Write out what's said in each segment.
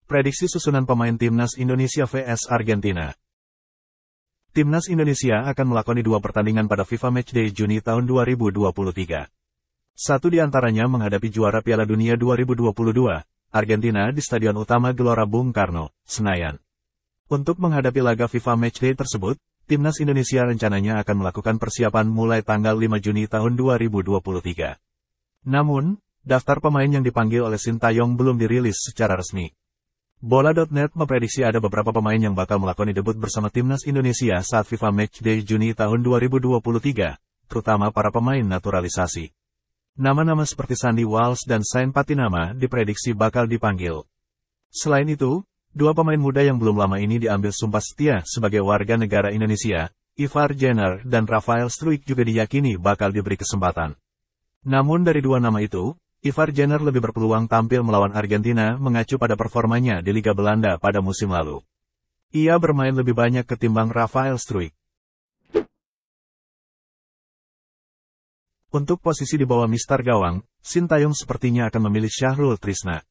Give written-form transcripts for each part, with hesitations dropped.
Prediksi susunan pemain Timnas Indonesia vs Argentina. Timnas Indonesia akan melakoni 2 pertandingan pada FIFA Matchday Juni tahun 2023. Satu di antaranya menghadapi juara Piala Dunia 2022, Argentina di Stadion Utama Gelora Bung Karno, Senayan. Untuk menghadapi laga FIFA Matchday tersebut, Timnas Indonesia rencananya akan melakukan persiapan mulai tanggal 5 Juni tahun 2023. Namun, daftar pemain yang dipanggil oleh Sintayong belum dirilis secara resmi. Bola.net memprediksi ada beberapa pemain yang bakal melakoni debut bersama Timnas Indonesia saat FIFA Matchday Juni tahun 2023, terutama para pemain naturalisasi. Nama-nama seperti Sandy Walsh dan Sain Patinama diprediksi bakal dipanggil. Selain itu, 2 pemain muda yang belum lama ini diambil sumpah setia sebagai warga negara Indonesia, Ivar Jenner dan Rafael Struijk juga diyakini bakal diberi kesempatan. Namun dari 2 nama itu, Ivar Jenner lebih berpeluang tampil melawan Argentina mengacu pada performanya di Liga Belanda pada musim lalu. Ia bermain lebih banyak ketimbang Rafael Struijk. Untuk posisi di bawah Mister Gawang, Sintayong sepertinya akan memilih Syahrul Trisna.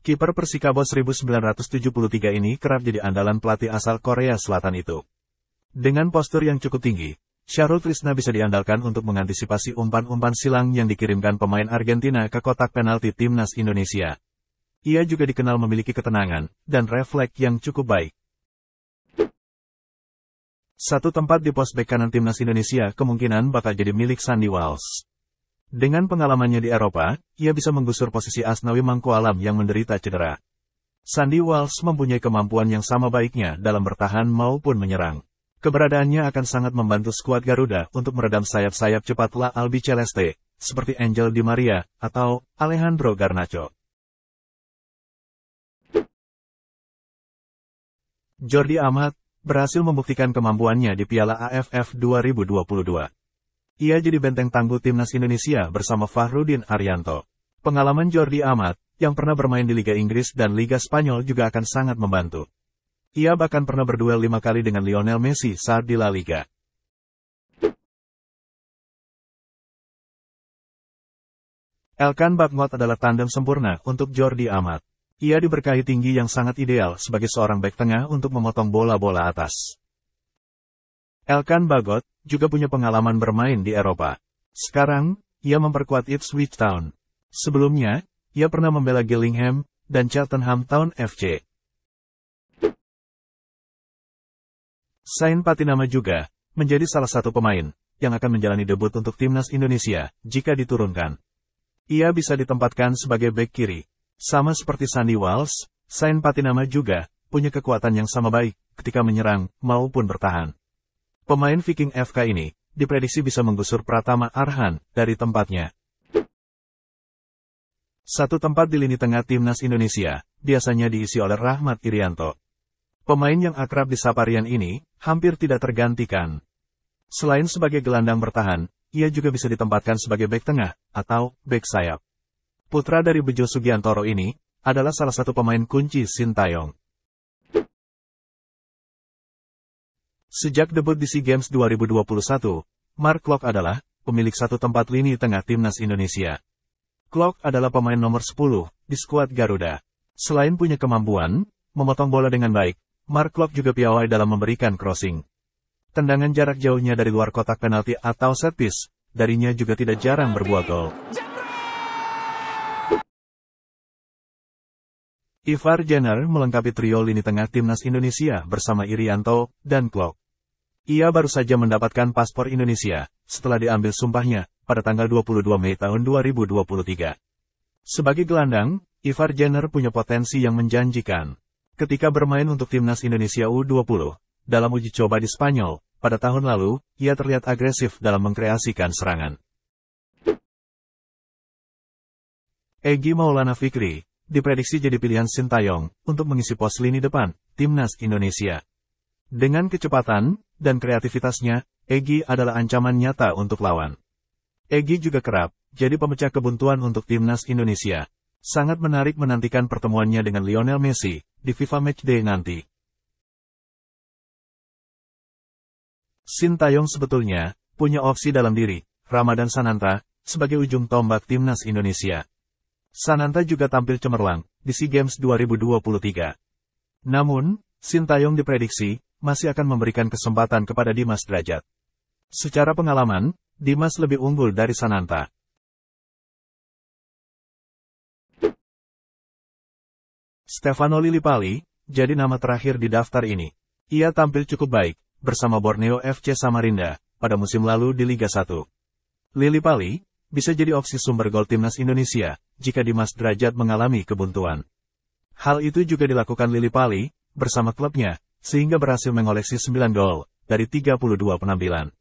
Kiper Persikabo 1973 ini kerap jadi andalan pelatih asal Korea Selatan itu. Dengan postur yang cukup tinggi, Syahrul Trisna bisa diandalkan untuk mengantisipasi umpan-umpan silang yang dikirimkan pemain Argentina ke kotak penalti Timnas Indonesia. Ia juga dikenal memiliki ketenangan dan refleks yang cukup baik. Satu tempat di pos bek kanan Timnas Indonesia kemungkinan bakal jadi milik Sandy Walsh. Dengan pengalamannya di Eropa, ia bisa menggusur posisi Asnawi Mangkualam yang menderita cedera. Sandy Walsh mempunyai kemampuan yang sama baiknya dalam bertahan maupun menyerang. Keberadaannya akan sangat membantu skuad Garuda untuk meredam sayap-sayap cepat La Albiceleste, seperti Angel Di Maria atau Alejandro Garnacho. Jordi Amat berhasil membuktikan kemampuannya di Piala AFF 2022. Ia jadi benteng tangguh Timnas Indonesia bersama Fahrudin Arianto. Pengalaman Jordi Amat, yang pernah bermain di Liga Inggris dan Liga Spanyol juga akan sangat membantu. Ia bahkan pernah berduel 5 kali dengan Lionel Messi saat di La Liga. Elkan Bagnot adalah tandem sempurna untuk Jordi Amat. Ia diberkahi tinggi yang sangat ideal sebagai seorang bek tengah untuk memotong bola-bola atas. Elkan Bagot juga punya pengalaman bermain di Eropa. Sekarang, ia memperkuat Ipswich Town. Sebelumnya, ia pernah membela Gillingham dan Cheltenham Town FC. Sain Patinama juga menjadi salah satu pemain yang akan menjalani debut untuk Timnas Indonesia jika diturunkan. Ia bisa ditempatkan sebagai bek kiri. Sama seperti Sandy Walsh, Sain Patinama juga punya kekuatan yang sama baik ketika menyerang maupun bertahan. Pemain Viking FK ini diprediksi bisa menggusur Pratama Arhan dari tempatnya. Satu tempat di lini tengah Timnas Indonesia biasanya diisi oleh Rahmat Irianto. Pemain yang akrab disapa Rian ini hampir tidak tergantikan. Selain sebagai gelandang bertahan, ia juga bisa ditempatkan sebagai bek tengah atau bek sayap. Putra dari Bejo Sugiantoro ini adalah salah satu pemain kunci Sintayong. Sejak debut di SEA Games 2021, Mark Klok adalah pemilik satu tempat lini tengah Timnas Indonesia. Klok adalah pemain nomor 10 di skuad Garuda. Selain punya kemampuan memotong bola dengan baik, Mark Klok juga piawai dalam memberikan crossing. Tendangan jarak jauhnya dari luar kotak penalti atau set piece, darinya juga tidak jarang berbuah gol. Ivar Jenner melengkapi trio lini tengah Timnas Indonesia bersama Irianto dan Klok. Ia baru saja mendapatkan paspor Indonesia setelah diambil sumpahnya pada tanggal 22 Mei tahun 2023. Sebagai gelandang, Ivar Jenner punya potensi yang menjanjikan. Ketika bermain untuk Timnas Indonesia U20, dalam uji coba di Spanyol, pada tahun lalu, ia terlihat agresif dalam mengkreasikan serangan. Egy Maulana Fikri diprediksi jadi pilihan Sintayong untuk mengisi pos lini depan Timnas Indonesia. Dengan kecepatan dan kreativitasnya, Egy adalah ancaman nyata untuk lawan. Egy juga kerap jadi pemecah kebuntuan untuk Timnas Indonesia. Sangat menarik menantikan pertemuannya dengan Lionel Messi di FIFA Matchday nanti. Sintayong sebetulnya punya opsi dalam diri, Ramadan Sananta, sebagai ujung tombak Timnas Indonesia. Sananta juga tampil cemerlang di SEA Games 2023. Namun, Sintayong diprediksi masih akan memberikan kesempatan kepada Dimas Drajat. Secara pengalaman, Dimas lebih unggul dari Sananta. Stefano Lillipali jadi nama terakhir di daftar ini. Ia tampil cukup baik bersama Borneo FC Samarinda pada musim lalu di Liga 1. Lillipali bisa jadi opsi sumber gol timnas Indonesia jika Dimas Drajat mengalami kebuntuan. Hal itu juga dilakukan Lillipali bersama klubnya, sehingga berhasil mengoleksi 9 gol dari 32 penampilan.